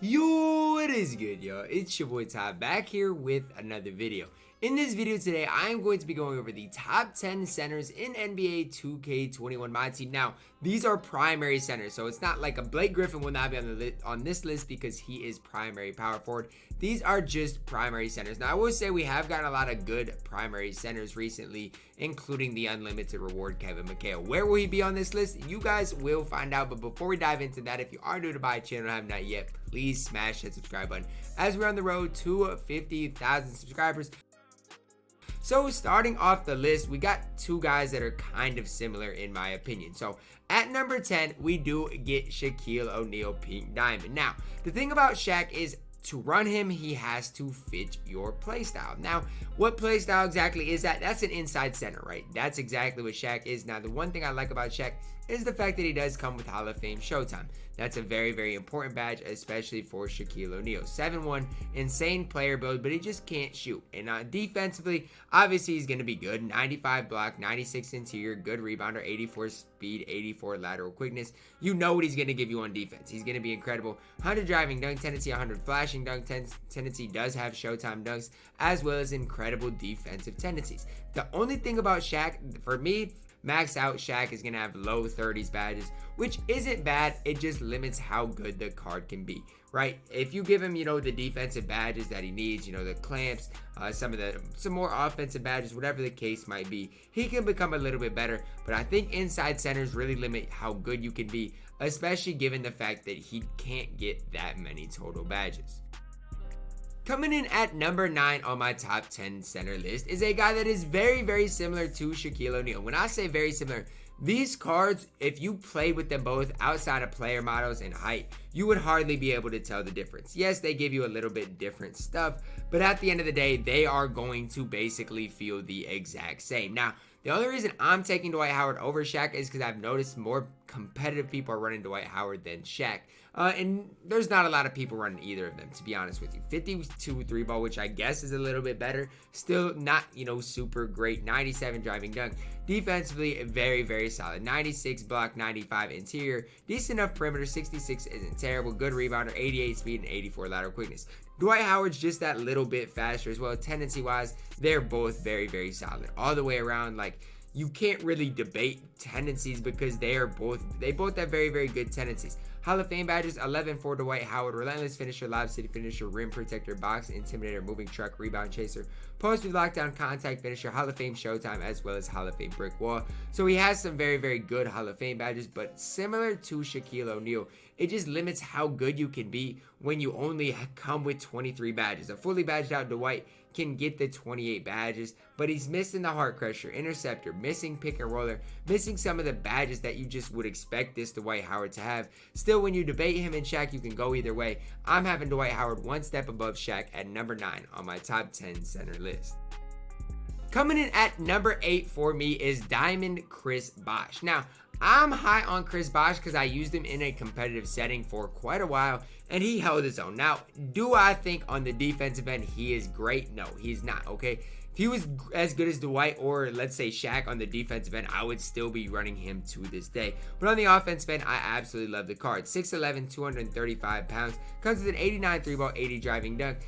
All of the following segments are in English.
Yo, what is good, yo? It's your boy Ty back here with another video. In this video today, I am going to be going over the top 10 centers in NBA 2K21 MyTEAM. Now, these are primary centers, so it's not like a Blake Griffin will not be on this list because he is primary power forward. These are just primary centers. Now, I will say we have gotten a lot of good primary centers recently, including the unlimited reward Kevin McHale. Where will he be on this list? You guys will find out, but before we dive into that, if you are new to my channel and have not yet, please smash that subscribe button as we're on the road to 50,000 subscribers. So starting off the list, we got two guys that are kind of similar in my opinion. So at number 10, we do get Shaquille O'Neal Pink Diamond. Now, the thing about Shaq is to run him, he has to fit your playstyle. Now, what playstyle exactly is that? That's an inside center, right? That's exactly what Shaq is. Now, the one thing I like about Shaq is the fact that he does come with Hall of Fame Showtime. That's a very, very important badge, especially for Shaquille O'Neal. 7'1", insane player build, but he just can't shoot. And defensively, obviously he's going to be good. 95 block, 96 interior, good rebounder, 84 speed, 84 lateral quickness. You know what he's going to give you on defense. He's going to be incredible. 100 driving dunk tendency, 100 flashing dunk tendency, does have Showtime dunks, as well as incredible defensive tendencies. The only thing about Shaq, for me, maxed out Shaq is going to have low 30s badges, which isn't bad. It just limits how good the card can be, right? If you give him, the defensive badges that he needs, the clamps, some more offensive badges, whatever the case might be, he can become a little bit better. But I think inside centers really limit how good you can be, especially given the fact that he can't get that many total badges. Coming in at number 9 on my top 10 center list is a guy that is very, very similar to Shaquille O'Neal. When I say very similar, these cards, if you play with them both outside of player models and height, you would hardly be able to tell the difference. Yes, they give you a little bit different stuff, but at the end of the day, they are going to basically feel the exact same. Now, the only reason I'm taking Dwight Howard over Shaq is because I've noticed more competitive people are running Dwight Howard than Shaq. And there's not a lot of people running either of them, to be honest with you. 52 3 ball, which I guess is a little bit better. Still not, super great. 97 driving dunk. Defensively, very, very solid. 96 block, 95 interior. Decent enough perimeter. 66 isn't terrible. Good rebounder. 88 speed and 84 lateral quickness. Dwight Howard's just that little bit faster as well. Tendency-wise, they're both very, very solid. All the way around, you can't really debate tendencies because they both have very, very good tendencies. Hall of Fame badges, 11 for Dwight Howard, relentless finisher, lob city finisher, rim protector, box intimidator, moving truck, rebound chaser, post with lockdown, contact finisher, Hall of Fame Showtime, as well as Hall of Fame brick wall. So he has some very, very good Hall of Fame badges, but similar to Shaquille O'Neal, it just limits how good you can be when you only come with 23 badges. A fully badged out Dwight can get the 28 badges, but he's missing the heart crusher, interceptor, missing pick and roller, missing some of the badges that you just would expect this Dwight Howard to have. Still, when you debate him and Shaq, you can go either way. I'm having Dwight Howard one step above Shaq at number 9 on my top 10 center list. Coming in at number 8 for me is Diamond Chris Bosh. Now, I'm high on Chris Bosh because I used him in a competitive setting for quite a while, and he held his own. Now, do I think on the defensive end he is great? No, he's not, okay? If he was as good as Dwight or, let's say, Shaq on the defensive end, I would still be running him to this day. But on the offensive end, I absolutely love the card. 6'11", 235 pounds, comes with an 89 3-ball, 80 driving dunk.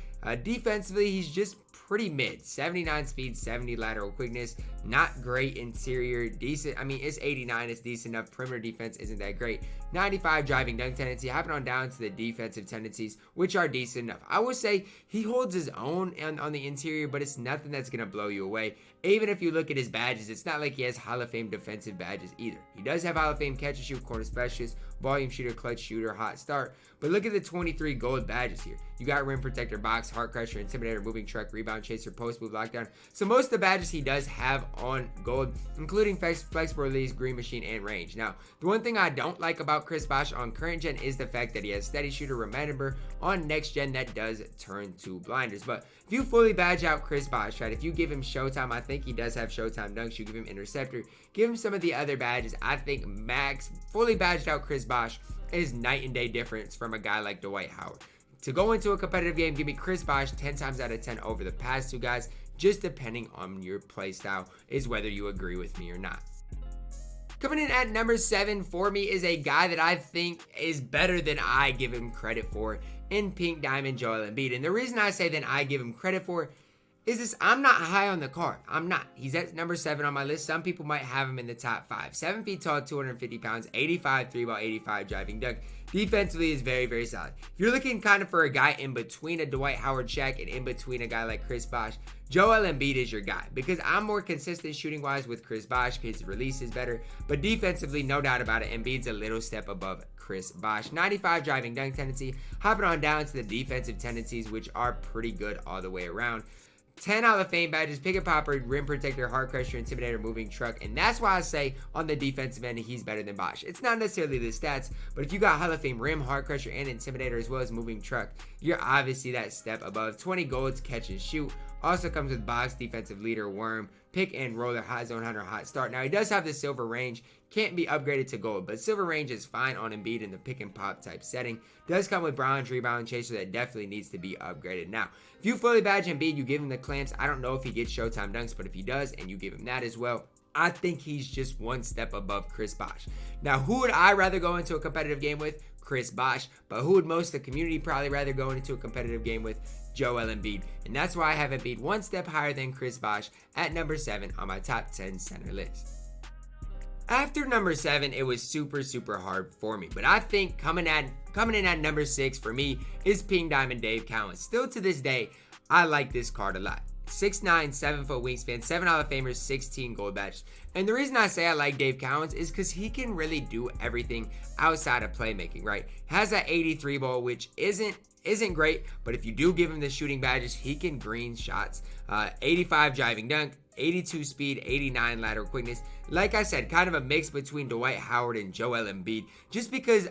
Defensively, he's just pretty mid. 79 speed, 70 lateral quickness, not great interior, decent. I mean, it's 89, it's decent enough. Perimeter defense isn't that great. 95 driving dunk tendency, hopping on down to the defensive tendencies, which are decent enough. I would say he holds his own on the interior, but it's nothing that's going to blow you away. Even if you look at his badges, it's not like he has Hall of Fame defensive badges either. He does have Hall of Fame catch and shoot, corner specialist, volume shooter, clutch shooter, hot start. But look at the 23 gold badges here. You got rim protector, box, heart crusher, intimidator, moving truck, rebound chaser, post move, lockdown. So most of the badges he does have on gold, including flexible release, green machine, and range. Now, the one thing I don't like about Chris Bosh on current gen is the fact that he has steady shooter. Remember, on next gen that does turn to blinders. But if you fully badge out Chris Bosh, right, if you give him Showtime, I think he does have Showtime dunks. You give him interceptor, give him some of the other badges. I think max fully badged out Chris Bosh is night and day difference from a guy like Dwight Howard. To go into a competitive game, give me Chris Bosh 10 times out of 10 over the past two guys, just depending on your play style is whether you agree with me or not. Coming in at number 7 for me is a guy that I think is better than I give him credit for. and pink diamond Joel Embiid. And the reason I say that I give him credit for is this: I'm not high on the card. I'm not. He's at number 7 on my list. Some people might have him in the top 5. 7 feet tall, 250 pounds, 85 3-ball, 85 driving dunk. Defensively is very, very solid. If you're looking kind of for a guy in between a Dwight Howard, Shaq, and in between a guy like Chris Bosh, Joel Embiid is your guy, because I'm more consistent shooting-wise with Chris Bosh. His release is better, but defensively, no doubt about it, Embiid's a little step above Chris Bosh. 95 driving dunk tendency. Hopping on down to the defensive tendencies, which are pretty good all the way around. 10 Hall of Fame badges: pick and popper, rim protector, hard crusher, intimidator, moving truck. And that's why I say on the defensive end, he's better than Bosh. It's not necessarily the stats, but if you got Hall of Fame rim, hard crusher, and intimidator, as well as moving truck, you're obviously that step above. 20 golds, catch and shoot. Also comes with box, defensive leader, worm, pick and roller, hot zone hunter, hot start. Now he does have the silver range, can't be upgraded to gold, but silver range is fine on Embiid in the pick and pop type setting. Does come with bronze, rebound, chaser, that definitely needs to be upgraded. Now, if you fully badge Embiid, you give him the clamps. I don't know if he gets Showtime dunks, but if he does, and you give him that as well, I think he's just one step above Chris Bosh. Now, who would I rather go into a competitive game with? Chris Bosh. But who would most of the community probably rather go into a competitive game with? Joel Embiid. And that's why I have Embiid one step higher than Chris Bosh at number 7 on my top 10 center list. After number 7, it was super hard for me, but I think coming in at number 6 for me is Pink Diamond Dave Cowens. Still to this day, I like this card a lot. 6'9", 7 foot wingspan, 7 Hall of Famers, 16 gold badges. And the reason I say I like Dave Cowens is because he can really do everything outside of playmaking, right? Has that 83 ball, which isn't great, but if you do give him the shooting badges, he can green shots. 85 driving dunk, 82 speed, 89 lateral quickness. Like I said, kind of a mix between Dwight Howard and Joel Embiid, just because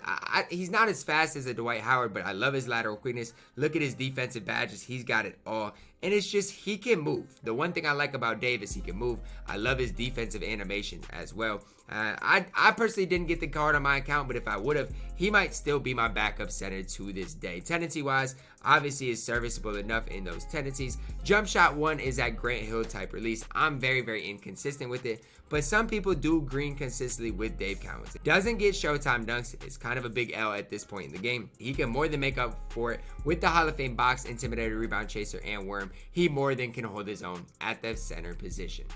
he's not as fast as a Dwight Howard, but I love his lateral quickness. Look at his defensive badges. He's got it all. And it's just, he can move. The one thing I like about Dave is he can move. I love his defensive animations as well. I personally didn't get the card on my account, but if I would have, he might still be my backup center to this day. Tendency-wise, obviously is serviceable enough in those tendencies. Jump shot 1 is that Grant Hill type release. I'm very inconsistent with it, but some people do green consistently with Dave Cowens. Doesn't get Showtime dunks. It's kind of a big L at this point in the game. He can more than make up for it with the Hall of Fame box, intimidator, rebound chaser, and worm. He more than can hold his own at the center position.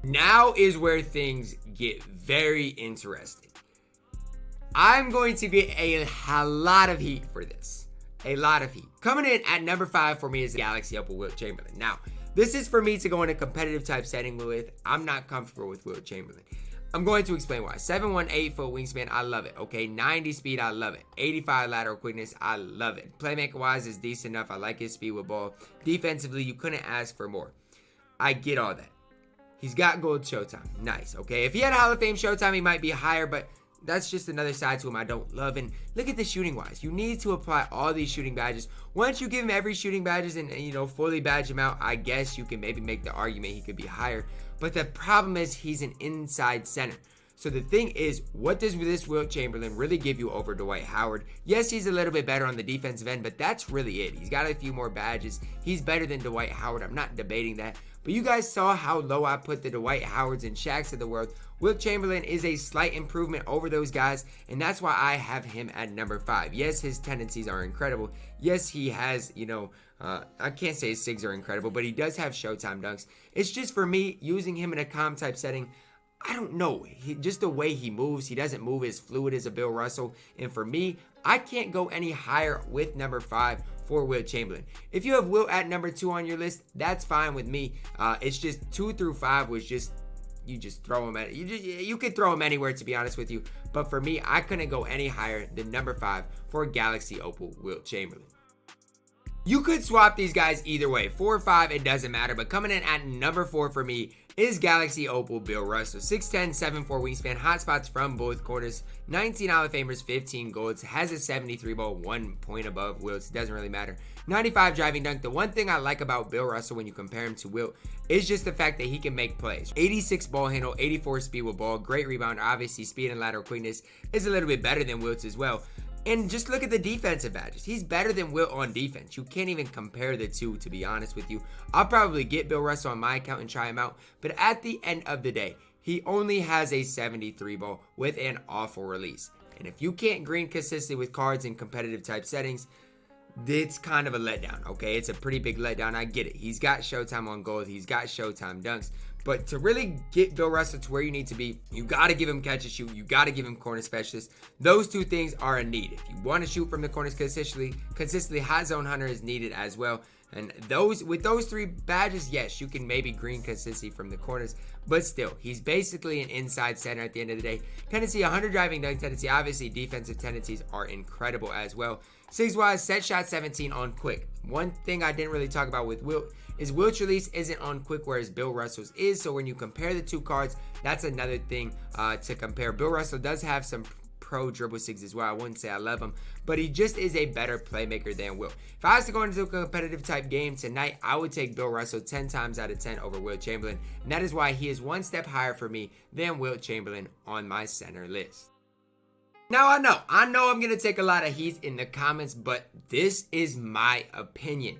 Now is where things get very interesting. I'm going to get a lot of heat for this. A lot of heat. Coming in at number 5 for me is the Galaxy Opal Wilt Chamberlain. Now, this is for me to go in a competitive type setting with. I'm not comfortable with Wilt Chamberlain. I'm going to explain why. 7'1", 8 foot wingspan, I love it. Okay, 90 speed, I love it. 85 lateral quickness, I love it. Playmaker wise is decent enough. I like his speed with ball. Defensively, you couldn't ask for more. I get all that. He's got gold Showtime. Nice, okay? If he had Hall of Fame Showtime, he might be higher, but that's just another side to him I don't love. And look at the shooting wise. You need to apply all these shooting badges. Once you give him every shooting badges and fully badge him out, I guess you can maybe make the argument he could be higher. But the problem is he's an inside center. So the thing is, what does this Wilt Chamberlain really give you over Dwight Howard? Yes, he's a little bit better on the defensive end, but that's really it. He's got a few more badges. He's better than Dwight Howard. I'm not debating that. But you guys saw how low I put the Dwight Howards and Shaqs of the world. Wilt Chamberlain is a slight improvement over those guys, and that's why I have him at number 5. Yes, his tendencies are incredible. Yes, he has, I can't say his SIGs are incredible, but he does have Showtime dunks. It's just for me, using him in a comp type setting, I don't know. Just the way he moves, he doesn't move as fluid as a Bill Russell. And for me, I can't go any higher with number 5 for Wilt Chamberlain. If you have Wilt at number 2 on your list, that's fine with me. It's just 2 through 5 was just, you just throw him at, you could throw him anywhere, to be honest with you. But for me, I couldn't go any higher than number 5 for Galaxy Opal Wilt Chamberlain. You could swap these guys either way. 4 or 5, it doesn't matter. But coming in at number 4 for me is Galaxy Opal Bill Russell. 6'10", 7'4" wingspan, hot spots from both corners, 19 Hall of Famers, 15 golds, has a 73 ball, 1 point above Wilt's, doesn't really matter. 95 driving dunk. The one thing I like about Bill Russell when you compare him to Wilt is just the fact that he can make plays. 86 ball handle, 84 speed with ball, great rebound. Obviously, speed and lateral quickness is a little bit better than Wilt's as well. And just look at the defensive badges. He's better than Wilt on defense. You can't even compare the two, to be honest with you. I'll probably get Bill Russell on my account and try him out. But at the end of the day, he only has a 73 ball with an awful release. And if you can't green consistently with cards in competitive type settings, it's kind of a letdown, okay? It's a pretty big letdown. I get it. He's got Showtime on goals. He's got Showtime dunks. But to really get Bill Russell to where you need to be, you got to give him catch and shoot. You got to give him corner specialist. Those two things are a need. If you want to shoot from the corners consistently, hot zone hunter is needed as well. And with those 3 badges, yes, you can maybe green consistency from the corners, but still, he's basically an inside center at the end of the day. Tendency, 100 driving dunk tendency. Obviously, defensive tendencies are incredible as well. 6-wise, set shot 17 on quick. One thing I didn't really talk about with Wilt is Wilt's release isn't on quick, whereas Bill Russell's is. So when you compare the 2 cards, that's another thing to compare. Bill Russell does have some pro dribble 6 as well. I wouldn't say I love him, but he just is a better playmaker than Wilt. If I was to go into a competitive type game tonight, I would take Bill Russell 10 times out of 10 over Wilt Chamberlain, and that is why he is 1 step higher for me than Wilt Chamberlain on my center list. Now, I know I'm going to take a lot of heat in the comments, but this is my opinion.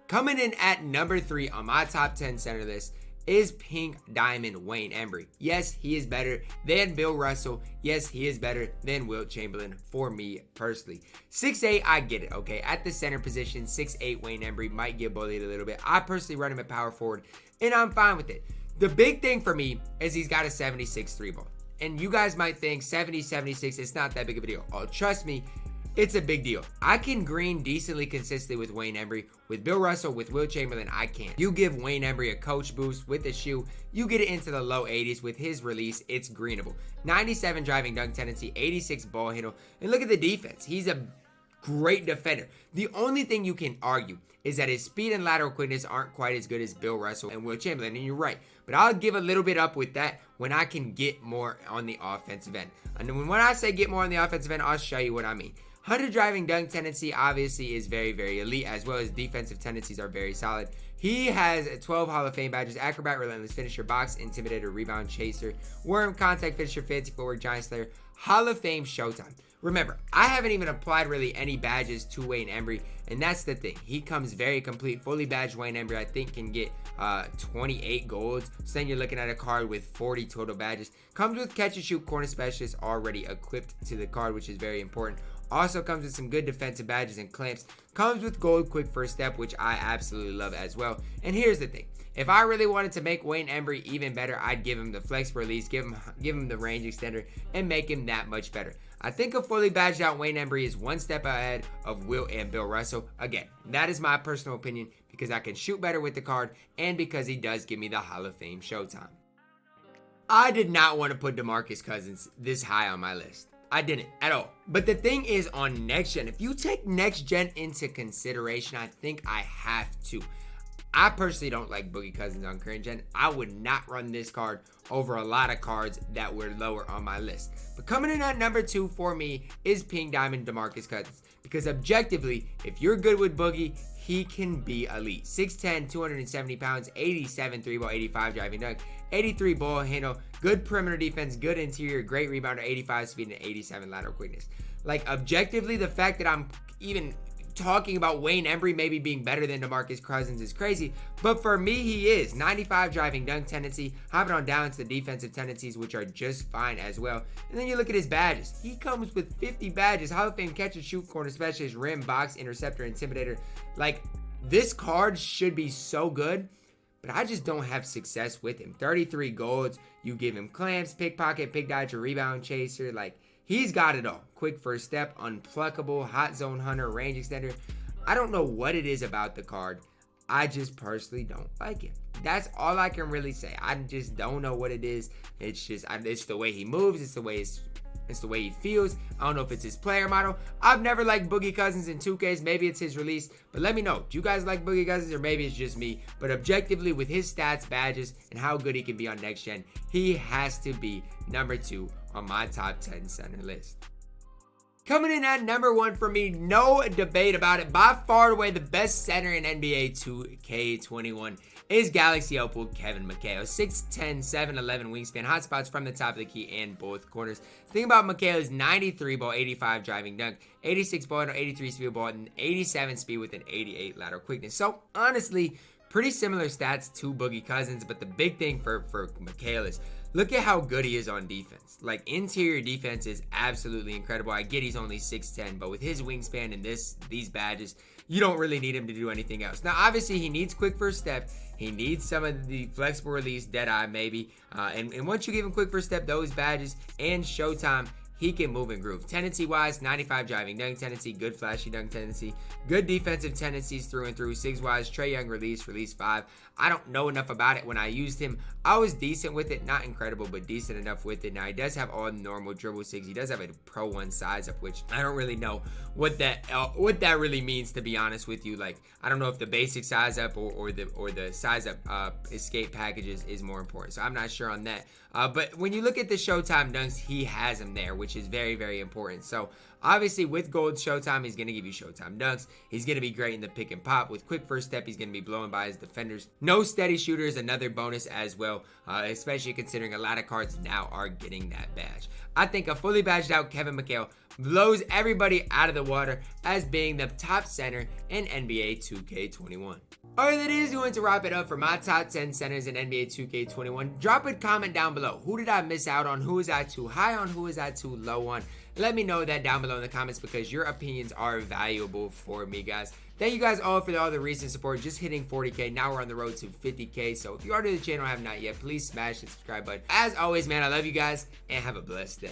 Coming in at number 3 on my top 10 center list is Pink Diamond Wayne Embry. Yes, he is better than Bill Russell. Yes, he is better than Wilt Chamberlain for me personally. 6'8", I get it, okay? At the center position, 6'8" Wayne Embry might get bullied a little bit. I personally run him at power forward, and I'm fine with it. The big thing for me is he's got a 76 3 ball. And you guys might think 70, 76, it's not that big of a deal. Oh, trust me, it's a big deal. I can green decently consistently with Wayne Embry. With Bill Russell, with Wilt Chamberlain, I can't. You give Wayne Embry a coach boost with the shoe, you get it into the low 80s. With his release, it's greenable. 97 driving dunk tendency, 86 ball handle. And look at the defense. He's a great defender. The only thing you can argue is that his speed and lateral quickness aren't quite as good as Bill Russell and Wilt Chamberlain, and you're right. But I'll give a little bit up with that when I can get more on the offensive end. And when I say get more on the offensive end, I'll show you what I mean. 100 driving dunk tendency obviously is very, very elite, as well as defensive tendencies are very solid. He has 12 Hall of Fame badges: Acrobat, Relentless Finisher, Box, Intimidator, Rebound Chaser, Worm, Contact Finisher, Fancy Footwork, Giant Slayer, Hall of Fame, Showtime. Remember, I haven't even applied really any badges to Wayne Embry, and that's the thing. He comes very complete. Fully badged Wayne Embry, I think, can get 28 golds. So then you're looking at a card with 40 total badges. Comes with catch and shoot corner specialist already equipped to the card, which is very important. Also comes with some good defensive badges and clamps. Comes with gold quick first step, which I absolutely love as well. And here's the thing. If I really wanted to make Wayne Embry even better, I'd give him the flex release, give him the range extender, and make him that much better. I think a fully badged out Wayne Embry is 1 step ahead of Wilt and Bill Russell. Again, that is my personal opinion because I can shoot better with the card and because he does give me the Hall of Fame Showtime. I did not want to put DeMarcus Cousins this high on my list. I didn't at all. But the thing is, on next gen, if you take next gen into consideration, I think I have to. I personally don't like Boogie Cousins on current gen. I would not run this card over a lot of cards that were lower on my list. But coming in at number 2 for me is Pink Diamond DeMarcus Cousins. Because objectively, if you're good with Boogie, he can be elite. 6'10", 270 pounds, 87 3-ball, 85 driving dunk, 83 ball handle, good perimeter defense, good interior, great rebounder, 85 speed, and 87 lateral quickness. Like, objectively, the fact that I'm even talking about Wayne Embry maybe being better than DeMarcus Cousins is crazy, but for me, he is. 95 driving dunk tendency, hopping on down to the defensive tendencies, which are just fine as well. And then you look at his badges. He comes with 50 badges: Hall of Fame catch and shoot, corner specialist, rim, box, interceptor, intimidator. Like, this card should be so good, but I just don't have success with him. 33 golds, you give him clamps, pickpocket, pick dodger, rebound chaser. Like, he's got it all. Quick first step, unpluckable, hot zone hunter, range extender. I don't know what it is about the card. I just personally don't like it. That's all I can really say. I just don't know what it is. It's just, it's the way he moves. It's the way he feels. I don't know if it's his player model. I've never liked Boogie Cousins in 2Ks. Maybe it's his release. But let me know. Do you guys like Boogie Cousins, or maybe it's just me? But objectively, with his stats, badges, and how good he can be on next gen, he has to be number 2 on my top 10 center list. Coming in at number 1 for me, no debate about it, by far and away the best center in NBA 2K21 is Galaxy Opal Kevin McHale. 6'10", 7'11" wingspan, hot spots from the top of the key and both corners. The thing about McHale is 93 ball, 85 driving dunk, 86 ball, 83 speed ball, and 87 speed with an 88 lateral quickness. So honestly, Pretty similar stats to Boogie Cousins, but the big thing for McHale is look at how good he is on defense. Like, interior defense is absolutely incredible. I get he's only 6'10", but with his wingspan and these badges, you don't really need him to do anything else. Now, obviously, he needs quick first step. He needs some of the flexible release, dead-eye maybe. And once you give him quick first step, those badges, and showtime, he can move and groove. Tendency-wise, 95 driving dunk tendency, good flashy dunk tendency, good defensive tendencies through and through. Sigs-wise, Trae Young release 5. I don't know enough about it. When I used him, I was decent with it. Not incredible, but decent enough with it. Now, he does have all normal dribble sigs. He does have a Pro 1 size up, which I don't really know what that really means, to be honest with you. Like, I don't know if the basic size up or the size up escape packages is more important. So I'm not sure on that. But when you look at the Showtime dunks, he has them there, which is very, very important. So obviously with gold Showtime, he's going to give you Showtime dunks. He's going to be great in the pick and pop. With quick first step, he's going to be blowing by his defenders. No steady shooter is another bonus as well, especially considering a lot of cards now are getting that badge. I think a fully badged out Kevin McHale blows everybody out of the water as being the top center in NBA 2K21. Alright, that is going to wrap it up for my top 10 centers in NBA 2K21. Drop a comment down below. Who did I miss out on? Who is I too high on? Who is I too low on? Let me know that down below in the comments because your opinions are valuable for me, guys. Thank you guys all for all the recent support. Just hitting 40K. Now we're on the road to 50K. So if you are new to the channel and have not yet, please smash the subscribe button. As always, man, I love you guys and have a blessed day.